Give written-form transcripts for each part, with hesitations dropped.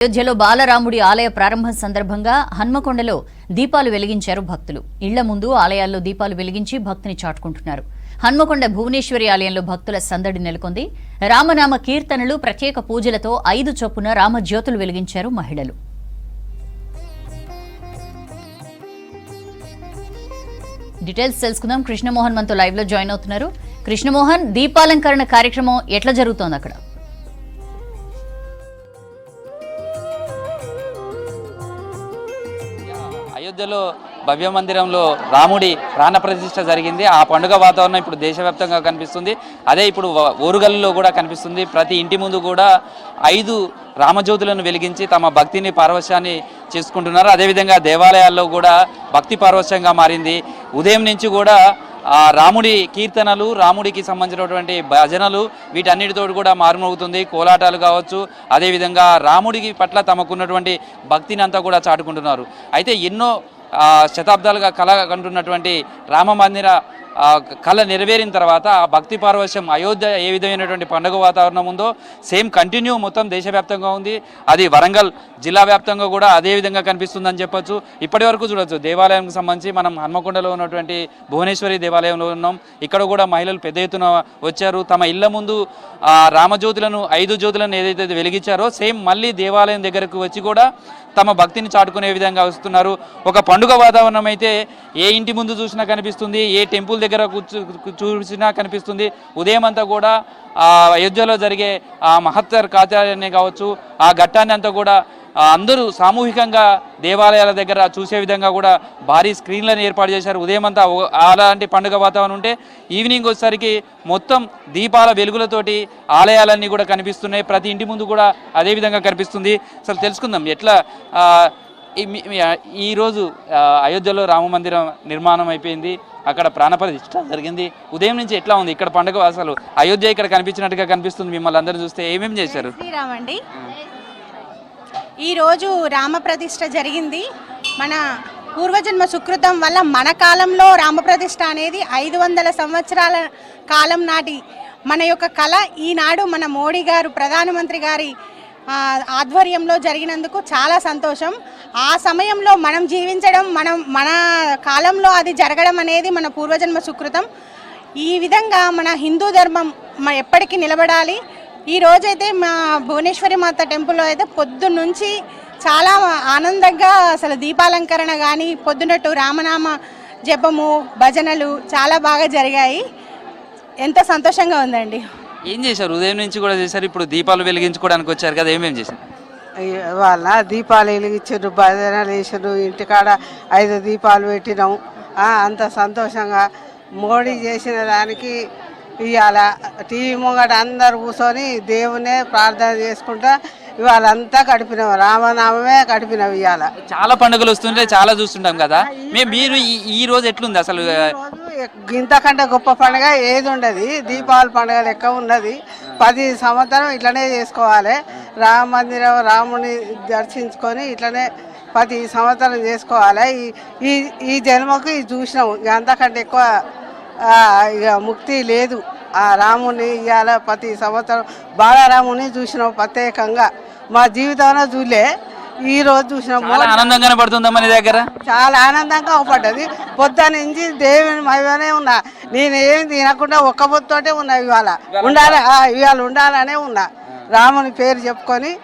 అయోధ్యలో బాలరాముడి ఆలయ ప్రారంభం సందర్భంగా హన్మకొండలో దీపాలు వెలిగించారు భక్తులు. ఇళ్ల ముందు ఆలయాల్లో దీపాలు వెలిగించి భక్తిని చాటుకుంటున్నారు. హన్మకొండ భువనేశ్వరి ఆలయంలో భక్తుల సందడి నెలకొంది. రామనామ కీర్తనలు, ప్రత్యేక పూజలతో 5 చొప్పున రామజ్యోతులు వెలిగించారు మహిళలు. డీటెయిల్స్ తెలుసుకుందాం. కృష్ణమోహన్ మనతో లైవ్ లో జాయిన్ అవుతున్నారు. కృష్ణమోహన్, దీపాలంకరణ కార్యక్రమం ఎట్లా జరుగుతోంది అక్కడ? అయోధ్యలో భవ్య మందిరంలో రాముడి ప్రాణ ప్రతిష్ఠ జరిగింది. ఆ పండుగ వాతావరణం ఇప్పుడు దేశవ్యాప్తంగా కనిపిస్తుంది. అదే ఇప్పుడు ఓరుగల్లులో కూడా కనిపిస్తుంది. ప్రతి ఇంటి ముందు కూడా 5 రామజ్యోతులను వెలిగించి తమ భక్తిని పారవశ్యాన్ని చేసుకుంటున్నారు. అదేవిధంగా దేవాలయాల్లో కూడా భక్తి పారవశ్యంగా మారింది. ఉదయం నుంచి కూడా రాముడి కీర్తనలు, రాముడికి సంబంధించినటువంటి భజనలు, వీటన్నిటితో కూడా మారుమోగుతుంది. కోలాటాలు కావచ్చు, అదేవిధంగా రాముడికి పట్ల తమకున్నటువంటి భక్తిని అంతా కూడా చాటుకుంటున్నారు. అయితే ఎన్నో శతాబ్దాలుగా కళ కంటున్నటువంటి రామ మందిర కళ నెరవేరిన తర్వాత ఆ భక్తి పారవశ్యం అయోధ్య ఏ విధమైనటువంటి పండుగ వాతావరణం ఉందో సేమ్ కంటిన్యూ మొత్తం దేశవ్యాప్తంగా ఉంది. అది వరంగల్ జిల్లా వ్యాప్తంగా కూడా అదే విధంగా కనిపిస్తుందని చెప్పొచ్చు. ఇప్పటి వరకు చూడొచ్చు, దేవాలయానికి సంబంధించి మనం హన్మకొండలో ఉన్నటువంటి భువనేశ్వరి దేవాలయంలో ఉన్నాం. ఇక్కడ కూడా మహిళలు పెద్ద ఎత్తున వచ్చారు. తమ ఇళ్ల ముందు రామజ్యోతులను 5 జ్యోతులను ఏదైతే వెలిగించారో సేమ్ మళ్ళీ దేవాలయం దగ్గరకు వచ్చి కూడా తమ భక్తిని చాటుకునే విధంగా వస్తున్నారు. ఒక పండుగ వాతావరణం అయితే ఏ ఇంటి ముందు చూసినా కనిపిస్తుంది, ఏ టెంపుల్ దగ్గర చూసినా కనిపిస్తుంది. ఉదయం అంతా కూడా అయోధ్యలో జరిగే ఆ మహత్తర కార్యాన్ని కావచ్చు, ఆ ఘట్టాన్ని అంతా కూడా అందరూ సామూహికంగా దేవాలయాల దగ్గర చూసే విధంగా కూడా భారీ స్క్రీన్లను ఏర్పాటు చేశారు. ఉదయం అంతా అలాంటి పండుగ వాతావరణం ఉంటే ఈవినింగ్ వచ్చేసరికి మొత్తం దీపాల వెలుగులతోటి ఆలయాలన్నీ కూడా కనిపిస్తున్నాయి. ప్రతి ఇంటి ముందు కూడా అదే విధంగా కనిపిస్తుంది. అసలు తెలుసుకుందాం ఎట్లా ఈరోజు అయోధ్యలో రామ మందిరం నిర్మాణం అయిపోయింది, అక్కడ ప్రాణప్రతిష్ఠ జరిగింది. ఉదయం నుంచి ఎట్లా ఉంది ఇక్కడ పండుగ? అసలు అయోధ్య ఇక్కడ కనిపించినట్టుగా కనిపిస్తుంది మిమ్మల్ని అందరూ చూస్తే. ఏమేమి చేశారు? శ్రీరామండి, ఈరోజు రామప్రతిష్ఠ జరిగింది. మన పూర్వజన్మ సుకృతం వల్ల మన కాలంలో రామప్రతిష్ఠ అనేది 500 సంవత్సరాల కాలం నాటి మన యొక్క కళ ఈనాడు మన మోడీ గారు, ప్రధానమంత్రి గారి ఆధ్వర్యంలో జరిగినందుకు చాలా సంతోషం. ఆ సమయంలో మనం జీవించడం, మన కాలంలో అది జరగడం అనేది మన పూర్వజన్మ సుకృతం. ఈ విధంగా మన హిందూ ధర్మం ఎప్పటికీ నిలబడాలి. ఈ రోజైతే మా భువనేశ్వరి మాత టెంపుల్లో అయితే పొద్దున్న నుంచి చాలా ఆనందంగా అసలు దీపాలంకరణ కానీ, పొద్దునట్టు రామనామ జపము, భజనలు చాలా బాగా జరిగాయి. ఎంతో సంతోషంగా ఉందండి. ఏం చేశారు? ఉదయం నుంచి కూడా చేశారు, ఇప్పుడు దీపాలు వెలిగించుకోవడానికి వచ్చారు కదా, ఏమేమి చేశారు? వాళ్ళ దీపాలు వెలిగించారు, భజనలు వేసారు, ఇంటికాడ 5 దీపాలు పెట్టినాం. అంత సంతోషంగా మోడీ చేసిన దానికి ఇవాళ టీవీ ముంగట అందరు కూర్చొని దేవునే ప్రార్థన చేసుకుంటా ఇవాళ అంతా గడిపినాం, రామనామమే గడిపినాం. ఇవాళ చాలా పండుగలు వస్తుంటే చాలా చూస్తుంటాం కదా, మీరు ఈ రోజు ఎట్లుంది అసలు? ఇంతకంటే గొప్ప పండుగ ఏది ఉండదు. దీపావళి పండుగ లెక్క ఉన్నది. 10 సంవత్సరం ఇట్లనే చేసుకోవాలి. రామ మందిరం రాముని దర్శించుకొని ఇట్లనే 10 సంవత్సరం చేసుకోవాలి. ఈ జన్మకు ఇది చూసినాం. అంతకంటే ఎక్కువ ఇక ముక్తి లేదు. ఆ రాముని ఇవాళ 10 సంవత్సరం బాలరాముని చూసినాం ప్రత్యేకంగా. మా జీవితంలో చూలే, ఈ రోజు చూసినాం. ఆనందంగానే పడుతుందా మన దగ్గర? చాలా ఆనందంగా పడ్డది. పొద్దున్న నుంచి దేవుని మహిమనే ఉన్నా. నేను ఏం తినకుండా ఒక్క పొద్దుతోటే ఉన్నా. ఇవాళ ఉండాలనే ఉన్నా. రాముని పేరు చెప్పుకొని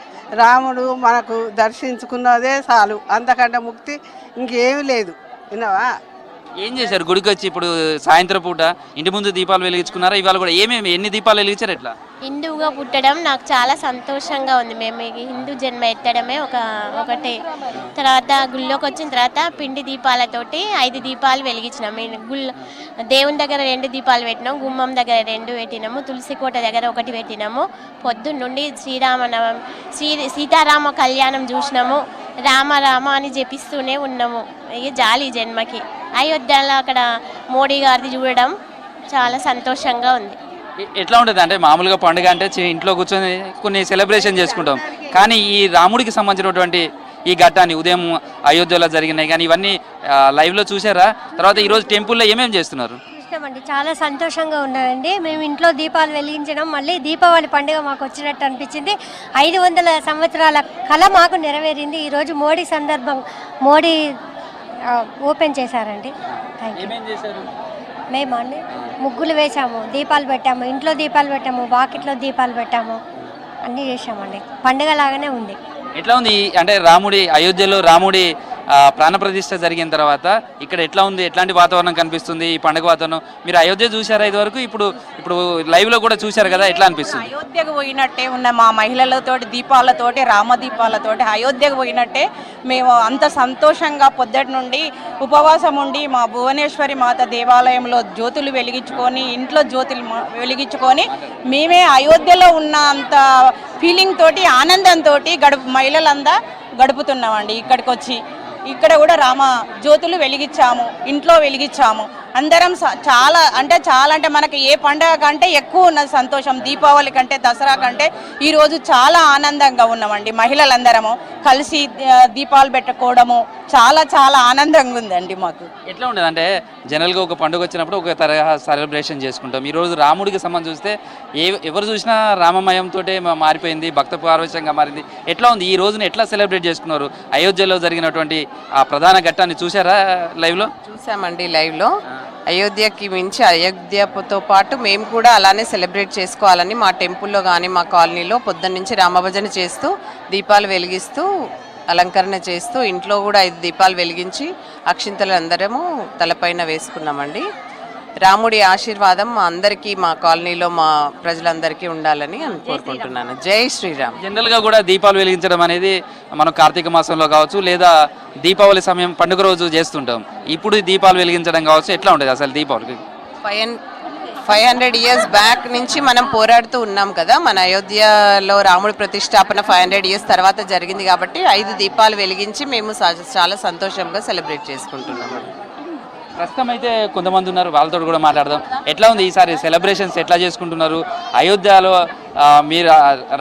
రాముడు మనకు దర్శించుకున్నదే చాలు. అంతకంటే ముక్తి ఇంకేమీ లేదు. విన్నావా? ఏం చేశారు గుడికి వచ్చి? ఇప్పుడు సాయంత్రం పూట ఇంటి ముందు దీపాలు వెలిగించుకున్నారా? ఇవాళ కూడా ఎన్ని దీపాలు వెలిగించారు? ఎట్లా? హిందువుగా పుట్టడం నాకు చాలా సంతోషంగా ఉంది. మేము హిందూ జన్మ ఎత్తడమే ఒకటే. తర్వాత గుళ్ళోకి వచ్చిన తర్వాత పిండి దీపాలతోటి 5 దీపాలు వెలిగించినాం. దేవుని దగ్గర 2 దీపాలు పెట్టినాము, గుమ్మం దగ్గర 2 పెట్టినాము, తులసి కోట దగ్గర 1 పెట్టినాము. పొద్దున్న నుండి సీతారామ కళ్యాణం చూసినాము. రామ రామ అని జపిస్తూనే ఉన్నాము. ఇక జాలి జన్మకి. అయోధ్యలో అక్కడ మోడీ గారిది చూడడం చాలా సంతోషంగా ఉంది. ఎట్లా ఉంటుంది అంటే, మామూలుగా పండుగ అంటే ఇంట్లో కూర్చొని కొన్ని సెలబ్రేషన్ చేసుకుంటాం, కానీ ఈ రాముడికి సంబంధించినటువంటి ఈ ఘట్టాన్ని ఉదయం అయోధ్యలో జరిగినాయి కానీ ఇవన్నీ లైవ్లో చూసారా? తర్వాత ఈరోజు టెంపుల్లో ఏమేమి చేస్తున్నారు? చూసినామండి, చాలా సంతోషంగా ఉన్నదండి. మేము ఇంట్లో దీపాలు వెలిగించడం, మళ్ళీ దీపావళి పండుగ మాకు వచ్చినట్టు అనిపించింది. 500 సంవత్సరాల కళ మాకు నెరవేరింది. ఈరోజు మోడీ ఓపెన్ చేశారండి. Thank you. మేము అండి ముగ్గులు వేసాము, దీపాలు పెట్టాము, ఇంట్లో దీపాలు పెట్టాము, వాకిట్లో దీపాలు పెట్టాము, అన్నీ చేసామండి. పండుగ లాగానే ఉంది. ఎట్లా ఉంది అంటే అయోధ్యలో రాముడి ప్రాణప్రతిష్ఠ జరిగిన తర్వాత ఇక్కడ ఎట్లా ఉంది, ఎట్లాంటి వాతావరణం కనిపిస్తుంది ఈ పండుగ వాతావరణం? మీరు అయోధ్య చూసారా ఇదివరకు? ఇప్పుడు లైవ్ లో కూడా చూశారు కదా, ఎట్లా అనిపిస్తుంది? అయోధ్యకు పోయినట్టే ఉన్న మా మహిళలతోటి దీపాలతోటి, రామదీపాలతోటి అయోధ్యకు పోయినట్టే మేము అంత సంతోషంగా పొద్దుటి నుండి ఉపవాసం ఉండి మా భువనేశ్వరి మాత దేవాలయంలో జ్యోతులు వెలిగించుకొని, ఇంట్లో జ్యోతులు వెలిగించుకొని మేమే అయోధ్యలో ఉన్న అంత ఫీలింగ్ తోటి, ఆనందంతో మహిళలంతా గడుపుతున్నామండి. ఇక్కడికి వచ్చి ఇక్కడ కూడా రామ జ్యోతులు వెలిగించాము, ఇంట్లో వెలిగించాము. అందరం చాలా అంటే మనకి ఏ పండుగ కంటే ఎక్కువ ఉన్నది సంతోషం. దీపావళి కంటే, దసరా కంటే ఈరోజు చాలా ఆనందంగా ఉన్నామండి. మహిళలందరము కలిసి దీపాలు పెట్టుకోవడము చాలా చాలా ఆనందంగా ఉందండి మాకు. ఎట్లా ఉండదు అంటే జనరల్గా ఒక పండుగ వచ్చినప్పుడు ఒక తరహా సెలబ్రేషన్ చేసుకుంటాం. ఈరోజు రాముడికి సంబంధం చూస్తే ఎవరు చూసినా రామమయంతో మారిపోయింది, భక్త పార్వశ్యంగా మారింది. ఎట్లా ఉంది ఈ రోజున, ఎట్లా సెలబ్రేట్ చేసుకున్నారు? అయోధ్యలో జరిగినటువంటి ఆ ప్రధాన ఘట్టాన్ని చూసారా లైవ్లో? చూసామండి లైవ్లో. అయోధ్యకి మించి అయోధ్యతో పాటు మేము కూడా అలానే సెలబ్రేట్ చేసుకోవాలని మా టెంపుల్లో కానీ మా కాలనీలో పొద్దున్నుంచి రామభజన చేస్తూ, దీపాలు వెలిగిస్తూ, అలంకరణ చేస్తూ, ఇంట్లో కూడా 5 దీపాలు వెలిగించి అక్షింతలు అందరము తలపైన వేసుకున్నామండి. రాముడి ఆశీర్వాదం మా అందరికీ, మా కాలనీలో మా ప్రజలందరికీ ఉండాలని కోరుకుంటున్నాను. జై శ్రీరామ్. జనరల్గా కూడా దీపాలు వెలిగించడం అనేది మనం కార్తీక మాసంలో కావచ్చు, లేదా దీపావళి సమయం పండుగ రోజు చేస్తుంటాం. ఇప్పుడు దీపాలు వెలిగించడం కావచ్చు, ఎట్లా ఉంటుంది అసలు దీపావళికి? 500 ఇయర్స్ బ్యాక్ నుంచి మనం పోరాడుతూ ఉన్నాం కదా. మన అయోధ్యలో రాముడి ప్రతిష్టాపన 500 ఇయర్స్ తర్వాత జరిగింది కాబట్టి 5 దీపాలు వెలిగించి మేము చాలా సంతోషంగా సెలబ్రేట్ చేసుకుంటున్నాము. ప్రస్తుతం అయితే కొంతమంది ఉన్నారు, వాళ్ళతో కూడా మాట్లాడదాం. ఎట్లా ఉంది ఈసారి సెలబ్రేషన్స్, ఎట్లా చేసుకుంటున్నారు? అయోధ్యలో మీరు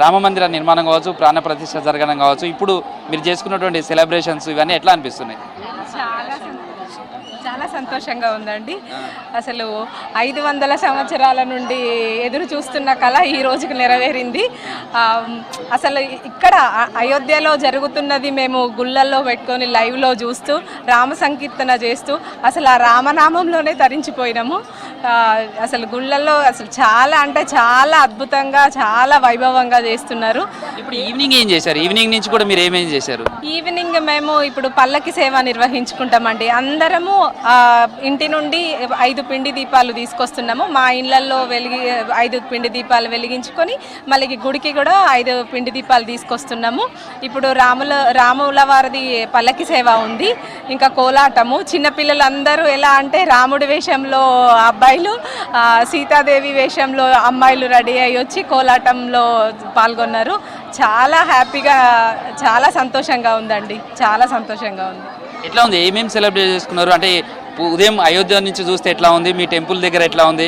రామ మందిర నిర్మాణం కావచ్చు, ప్రాణ ప్రతిష్ఠ జరగడం కావచ్చు, ఇప్పుడు మీరు చేసుకున్నటువంటి సెలబ్రేషన్స్ ఇవన్నీ ఎట్లా అనిపిస్తున్నాయి? చాలా సంతోషంగా ఉందండి. అసలు 500 సంవత్సరాల నుండి ఎదురు చూస్తున్న కళ ఈ రోజుకి నెరవేరింది. అసలు ఇక్కడ అయోధ్యలో జరుగుతున్నది మేము గుళ్ళల్లో పెట్టుకొని లైవ్లో చూస్తూ, రామ సంకీర్తన చేస్తూ అసలు ఆ రామనామంలోనే తరించిపోయినాము. అసలు గుళ్ళల్లో అసలు చాలా అంటే చాలా అద్భుతంగా, చాలా వైభవంగా చేస్తున్నారు. ఇప్పుడు ఈవినింగ్ ఏం చేశారు? ఈవినింగ్ నుంచి కూడా మీరు ఏమేం చేశారు? ఈవినింగ్ మేము ఇప్పుడు పల్లకి సేవ నిర్వహించుకుంటామండి. అందరము ఇంటి నుండి 5 పిండి దీపాలు తీసుకొస్తున్నాము. మా ఇళ్లలో 5 పిండి దీపాలు వెలిగించుకొని మళ్ళీ గుడికి కూడా 5 పిండి దీపాలు తీసుకొస్తున్నాము. ఇప్పుడు రాముల వారిది పల్లకి సేవ ఉంది, ఇంకా కోలాటము. చిన్నపిల్లలందరూ ఎలా అంటే రాముడి వేషంలో అబ్బాయిలు, సీతాదేవి వేషంలో అమ్మాయిలు రెడీ అయ్యి వచ్చి కోలాటంలో పాల్గొన్నారు. చాలా హ్యాపీగా, చాలా సంతోషంగా ఉందండి, చాలా సంతోషంగా ఉంది. ఎట్లా ఉంది, ఏమేమి సెలబ్రేట్ చేసుకున్నారు? అంటే ఉదయం అయోధ్య నుంచి చూస్తే ఎట్లా ఉంది, మీ టెంపుల్ దగ్గర ఎట్లా ఉంది?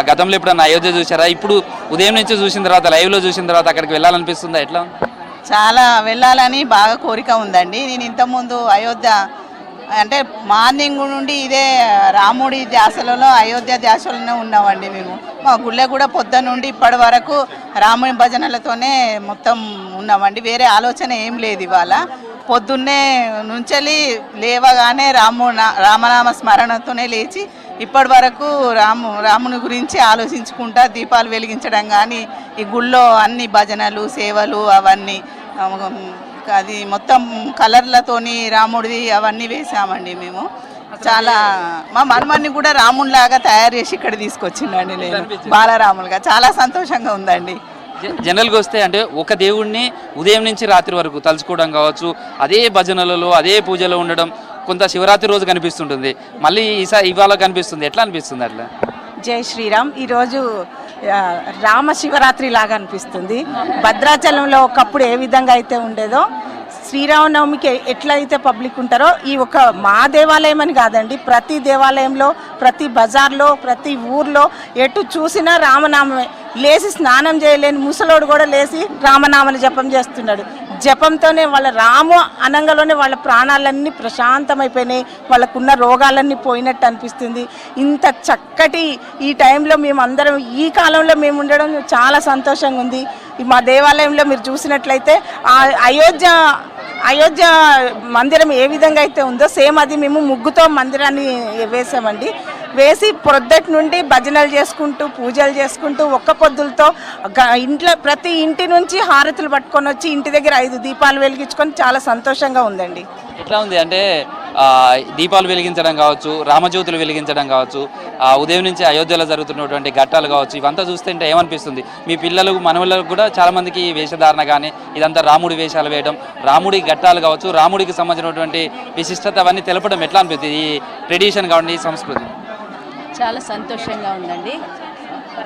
గతంలో ఎప్పుడన్నా అయోధ్య చూసారా? ఇప్పుడు ఉదయం నుంచి చూసిన తర్వాత, లైవ్లో చూసిన తర్వాత అక్కడికి వెళ్ళాలనిపిస్తుందా? ఎట్లా ఉంది? చాలా వెళ్ళాలని బాగా కోరిక ఉందండి. నేను ఇంతకుముందు అయోధ్య అంటే మార్నింగ్ నుండి ఇదే రాముడి ధ్యాసలలో, అయోధ్య ధ్యాసలోనే ఉన్నామండి మేము. మా గుళ్ళ కూడా పొద్దున్న నుండి ఇప్పటి వరకు రాముని భజనలతోనే మొత్తం ఉన్నామండి. వేరే ఆలోచన ఏం లేదు. ఇవాళ పొద్దున్నే నుంచెలి లేవగానే రామనామ స్మరణతోనే లేచి ఇప్పటి వరకు రాముని గురించి ఆలోచించుకుంటా దీపాలు వెలిగించడం కానీ, ఈ గుళ్ళో అన్ని భజనలు, సేవలు అవన్నీ, అది మొత్తం కలర్లతోని రాముడిది అవన్నీ వేసామండి మేము. చాలా మా మనమన్ని కూడా రామునిలాగా తయారు చేసి ఇక్కడ తీసుకొచ్చిండండి నేను, బాలరాములుగా. చాలా సంతోషంగా ఉందండి. జనరల్గా వస్తే అంటే ఒక దేవుణ్ణి ఉదయం నుంచి రాత్రి వరకు తలుచుకోవడం కావచ్చు, అదే భజనలలో, అదే పూజలో ఉండడం కొంత శివరాత్రి రోజు కనిపిస్తుంటుంది, మళ్ళీ ఇవాళ కనిపిస్తుంది. ఎట్లా అనిపిస్తుంది అట్లా? జై శ్రీరామ్. ఈరోజు రామ శివరాత్రి లాగా అనిపిస్తుంది. భద్రాచలంలో ఒకప్పుడు ఏ విధంగా అయితే ఉండేదో, శ్రీరామనవమికి ఎట్లయితే పబ్లిక్ ఉంటారో, ఈ ఒక మా దేవాలయం అని కాదండి, ప్రతి దేవాలయంలో, ప్రతి బజార్లో, ప్రతి ఊర్లో ఎటు చూసినా రామనామమే. లేచి స్నానం చేయలేని ముసలోడు కూడా లేచి రామనామని జపం చేస్తున్నాడు. జపంతోనే వాళ్ళ రాము అనంగలోనే వాళ్ళ ప్రాణాలన్నీ ప్రశాంతమైపోయినాయి, వాళ్ళకున్న రోగాలన్నీ పోయినట్టు అనిపిస్తుంది. ఇంత చక్కటి ఈ టైంలో మేము అందరం ఈ కాలంలో మేము ఉండడం చాలా సంతోషంగా ఉంది. మా దేవాలయంలో మీరు చూసినట్లయితే ఆ అయోధ్య మందిరం ఏ విధంగా అయితే ఉందో సేమ్ అది మేము ముగ్గుతో మందిరాన్ని వేసామండి. వేసి ప్రొద్దటి నుండి భజనలు చేసుకుంటూ పూజలు చేసుకుంటూ ఒక్క పొద్దులతో ఇంట్లో ప్రతి ఇంటి నుంచి హారతులు పట్టుకొని వచ్చి ఇంటి దగ్గర 5 దీపాలు వెలిగించుకొని చాలా సంతోషంగా ఉందండి. ఎట్లా ఉంది అంటే దీపాలు వెలిగించడం కావచ్చు, రామజ్యోతులు వెలిగించడం కావచ్చు, ఉదయం నుంచి అయోధ్యలో జరుగుతున్నటువంటి ఘట్టాలు కావచ్చు, ఇవంతా చూస్తుంటే ఏమనిపిస్తుంది? మీ పిల్లలు మనవలకు కూడా చాలా మందికి వేషధారణ కానీ ఇదంతా రాముడి వేషాలు వేయడం, రాముడి ఘట్టాలు కావచ్చు, రాముడికి సంబంధించినటువంటి విశిష్టత అవన్నీ తెలపడం ఎట్లా అనిపిస్తుంది? ఈ ట్రెడిషన్ కావండి, ఈ సంస్కృతి చాలా సంతోషంగా ఉందండి.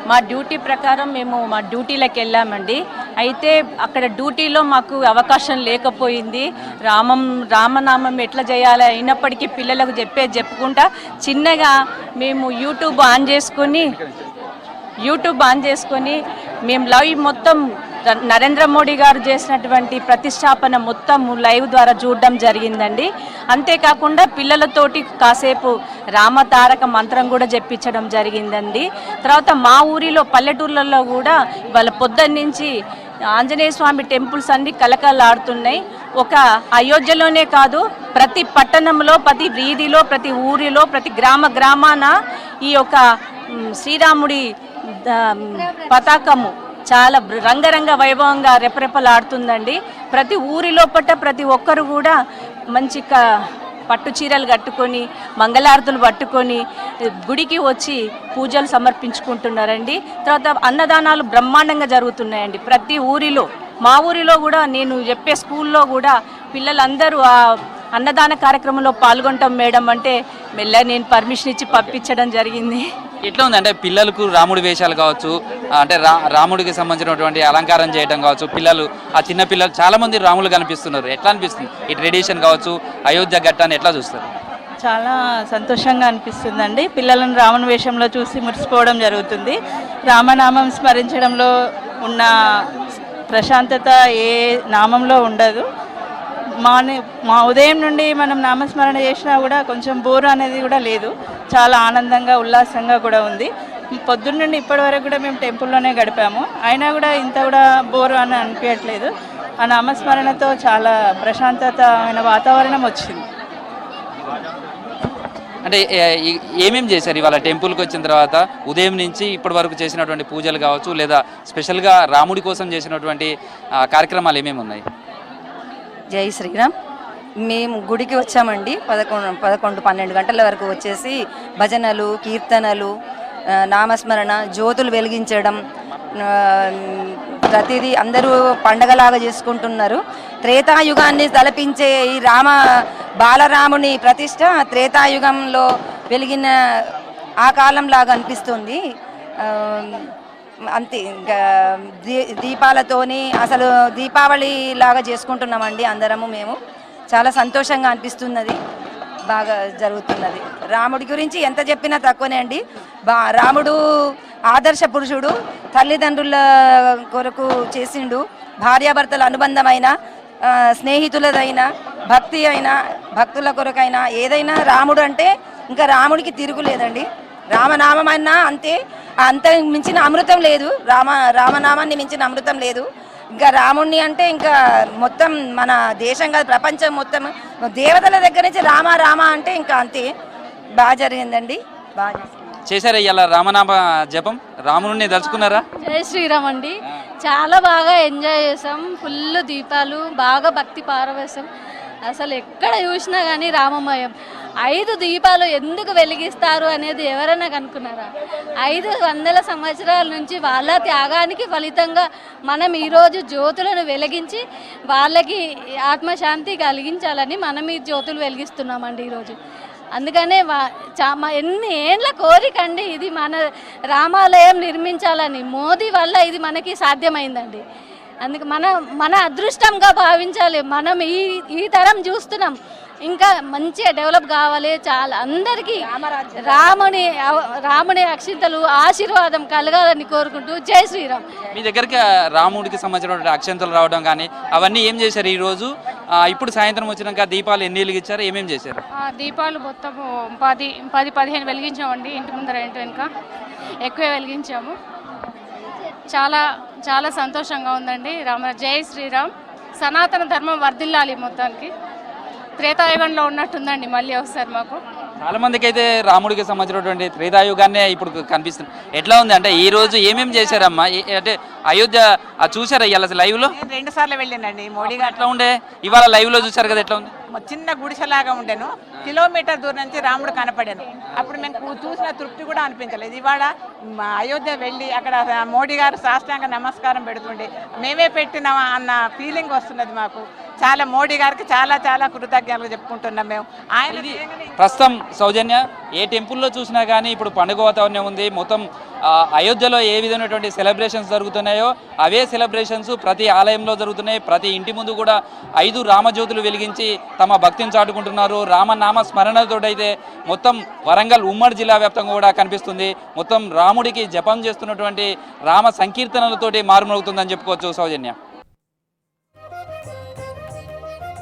మా డ్యూటీ ప్రకారం మేము మా డ్యూటీలకు వెళ్ళామండి. అయితే అక్కడ డ్యూటీలో మాకు అవకాశం లేకపోయింది. రామనామం ఎట్లా చేయాలి అయినప్పటికీ పిల్లలకు చెప్పుకుంటా చిన్నగా మేము యూట్యూబ్ ఆన్ చేసుకొని మేము లైవ్ మొత్తం నరేంద్ర మోడీ గారు చేసినటువంటి ప్రతిష్టాపన మొత్తం లైవ్ ద్వారా చూడడం జరిగిందండి. అంతేకాకుండా పిల్లలతోటి కాసేపు రామతారక మంత్రం కూడా చెప్పించడం జరిగిందండి. తర్వాత మా ఊరిలో పల్లెటూర్లలో కూడా వాళ్ళ పొద్దున్నుంచి ఆంజనేయ స్వామి టెంపుల్స్ అన్ని కలకలాడుతున్నాయి. ఒక అయోధ్యలోనే కాదు, ప్రతి పట్టణంలో, ప్రతి వీధిలో, ప్రతి ఊరిలో, ప్రతి గ్రామాన ఈ యొక్క శ్రీరాముడి పతాకము చాలా రంగరంగ వైభవంగా రెపరెపలాడుతుందండి. ప్రతి ఊరిలో ప్రతి ఒక్కరు కూడా మంచి పట్టు చీరలు కట్టుకొని మంగళారతులు పట్టుకొని గుడికి వచ్చి పూజలు సమర్పించుకుంటున్నారండి. తర్వాత అన్నదానాలు బ్రహ్మాండంగా జరుగుతున్నాయండి ప్రతి ఊరిలో. మా ఊరిలో కూడా నేను చెప్పే స్కూల్లో కూడా పిల్లలందరూ ఆ అన్నదాన కార్యక్రమంలో పాల్గొంటాం మేడం అంటే నేను పర్మిషన్ ఇచ్చి పంపించడం జరిగింది. ఎట్లా ఉంది అంటే పిల్లలకు రాముడి వేషాలు కావచ్చు, అంటే రాముడికి సంబంధించినటువంటి అలంకారం చేయడం కావచ్చు, పిల్లలు ఆ చిన్న పిల్లలు చాలా మంది రాములు కనిపిస్తున్నారు. ఎట్లా అనిపిస్తుంది ఈ ట్రెడిషన్ కావచ్చు, అయోధ్య ఘట్టాన్ని ఎట్లా చూస్తారు? చాలా సంతోషంగా అనిపిస్తుందండి. పిల్లలను రాముని వేషంలో చూసి మురిసిపోవడం జరుగుతుంది. రామనామం స్మరించడంలో ఉన్న ప్రశాంతత ఏ నామంలో ఉండదు. మా ఉదయం నుండి మనం నామస్మరణ చేసినా కూడా కొంచెం బోర్ అనేది కూడా లేదు. చాలా ఆనందంగా ఉల్లాసంగా కూడా ఉంది. పొద్దున్న నుండి ఇప్పటి వరకు కూడా మేము టెంపుల్లోనే గడిపాము, అయినా కూడా ఇంత కూడా బోర్ అని అనిపించట్లేదు. ఆ నామస్మరణతో చాలా ప్రశాంతమైన వాతావరణం వచ్చింది. అంటే ఏమేమి చేశారు ఇవాళ టెంపుల్కి వచ్చిన తర్వాత? ఉదయం నుంచి ఇప్పటి వరకు చేసినటువంటి పూజలు కావచ్చు, లేదా స్పెషల్గా రాముడి కోసం చేసినటువంటి కార్యక్రమాలు ఏమేమి ఉన్నాయి? జై శ్రీరామ్. మేము గుడికి వచ్చామండి 11-12 గంటల వరకు వచ్చేసి భజనలు, కీర్తనలు, నామస్మరణ, జ్యోతులు వెలిగించడం, ప్రతిదీ అందరూ పండగలాగా చేసుకుంటున్నారు. త్రేతాయుగాన్ని తలపించే ఈ బాలరాముని ప్రతిష్ట త్రేతాయుగంలో వెలిగిన ఆ కాలంలాగా అనిపిస్తుంది. అంతే, ఇంకా దీపాలతోని అసలు దీపావళి లాగా చేసుకుంటున్నామండి అందరము. మేము చాలా సంతోషంగా అనిపిస్తున్నది, బాగా జరుగుతున్నది. రాముడి గురించి ఎంత చెప్పినా తక్కువనే అండి. రాముడు ఆదర్శ పురుషుడు, తల్లిదండ్రుల కొరకు చేసిండు, భార్యాభర్తల అనుబంధమైన, స్నేహితులదైన, భక్తి అయినా, భక్తుల కొరకైనా ఏదైనా రాముడు అంటే ఇంకా రాముడికి తిరుగులేదండి. రామనామం అన్నా అంతే, అంత మించిన అమృతం లేదు. రామనామాన్ని మించిన అమృతం లేదు. ఇంకా రాముణ్ణి అంటే ఇంకా మొత్తం మన దేశం కాదు, ప్రపంచం మొత్తం దేవతల దగ్గర నుంచి రామ అంటే ఇంకా అంతే. బాగా జరిగిందండి, బాగా చేశారా ఇలా రామనామ జపం? రాముని దలుచుకున్నారా? జై శ్రీరామ్ అండి. చాలా బాగా ఎంజాయ్ చేసాం. ఫుల్ దీపాలు, బాగా భక్తి పారవేశం. అసలు ఎక్కడ చూసినా కానీ రామమయం. 5 దీపాలు ఎందుకు వెలిగిస్తారు అనేది ఎవరైనా కనుక్కున్నారా? 500 సంవత్సరాల నుంచి వాళ్ళ త్యాగానికి ఫలితంగా మనం ఈరోజు జ్యోతులను వెలిగించి వాళ్ళకి ఆత్మశాంతి కలిగించాలని మనం ఈ జ్యోతులు వెలిగిస్తున్నామండి ఈరోజు. అందుకనే ఎన్ని ఏండ్ల కోరికండి ఇది, మన రామాలయం నిర్మించాలని. మోదీ వల్ల ఇది మనకి సాధ్యమైందండి. అందుకే మన అదృష్టంగా భావించాలి. మనం ఈ తరం చూస్తున్నాం, ఇంకా మంచిగా డెవలప్ కావాలి. చాలా అందరికీ రాముని అక్షింతలు ఆశీర్వాదం కలగాలని కోరుకుంటూ జై శ్రీరామ్. మీ దగ్గరికి రాముడికి సంబంధించిన అక్షంతలు రావడం కానీ అవన్నీ ఏం చేశారు ఈ రోజు? ఇప్పుడు సాయంత్రం వచ్చినాక దీపాలు ఎన్ని వెలిగించారు, ఏమేమి చేశారు? దీపాలు మొత్తం 10-15 వెలిగించామండి. ఇంటి ముందర ఇంటి వెనుక ఎక్కువ వెలిగించాము. చాలా చాలా సంతోషంగా ఉందండి. జై శ్రీరామ్. సనాతన ధర్మం వర్ధిల్లాలి. మొత్తానికి త్రేతాయుగంలో ఉన్నట్టుందండి మళ్ళీ ఒకసారి మాకు. చాలా మందికి అయితే రాముడికి సంబంధించినటువంటి త్రేతాయుగాన్నే ఇప్పుడు కనిపిస్తుంది. ఎట్లా ఉంది అంటే ఈ రోజు ఏమేమి చేశారమ్మా? అంటే అయోధ్య చూసారా ఇవాళ లైవ్ లో? 2 సార్లు వెళ్ళినండి. మోడీ గారు ఎట్లా ఉండే? ఇవాళ లైవ్ లో చూసారు కదా, ఎట్లా ఉంది? చిన్న గుడిసెలాగా ఉండేను. కిలోమీటర్ దూరం నుంచి రాముడు కనపడాను. అప్పుడు మేము చూసిన తృప్తి కూడా అనిపించలేదు. ఇవాళ అయోధ్య వెళ్ళి అక్కడ మోడీ గారు సాష్టాంగ నమస్కారం పెడుతుండే మేమే పెట్టినామా అన్న ఫీలింగ్ వస్తున్నది మాకు. చాలా మోడీ గారికి చాలా చాలా కృతజ్ఞతలు చెప్పుకుంటున్నాం మేము. ఆయన ప్రస్తుతం సౌజన్య ఏ టెంపుల్లో చూసినా కానీ ఇప్పుడు పండుగ వాతావరణం ఉంది. మొత్తం అయోధ్యలో ఏ విధమైనటువంటి సెలబ్రేషన్స్ జరుగుతున్నాయో అవే సెలబ్రేషన్స్ ప్రతి ఆలయంలో జరుగుతున్నాయి. ప్రతి ఇంటి ముందు కూడా 5 రామజ్యోతులు వెలిగించి తమ భక్తిని చాటుకుంటున్నారు. రామనామ స్మరణతోటైతే మొత్తం వరంగల్ ఉమ్మడి జిల్లా వ్యాప్తంగా కూడా కనిపిస్తుంది. మొత్తం రాముడికి జపం చేస్తున్నటువంటి రామ సంకీర్తనలతోటి మారుమోగుతుందని చెప్పుకోవచ్చు సౌజన్య.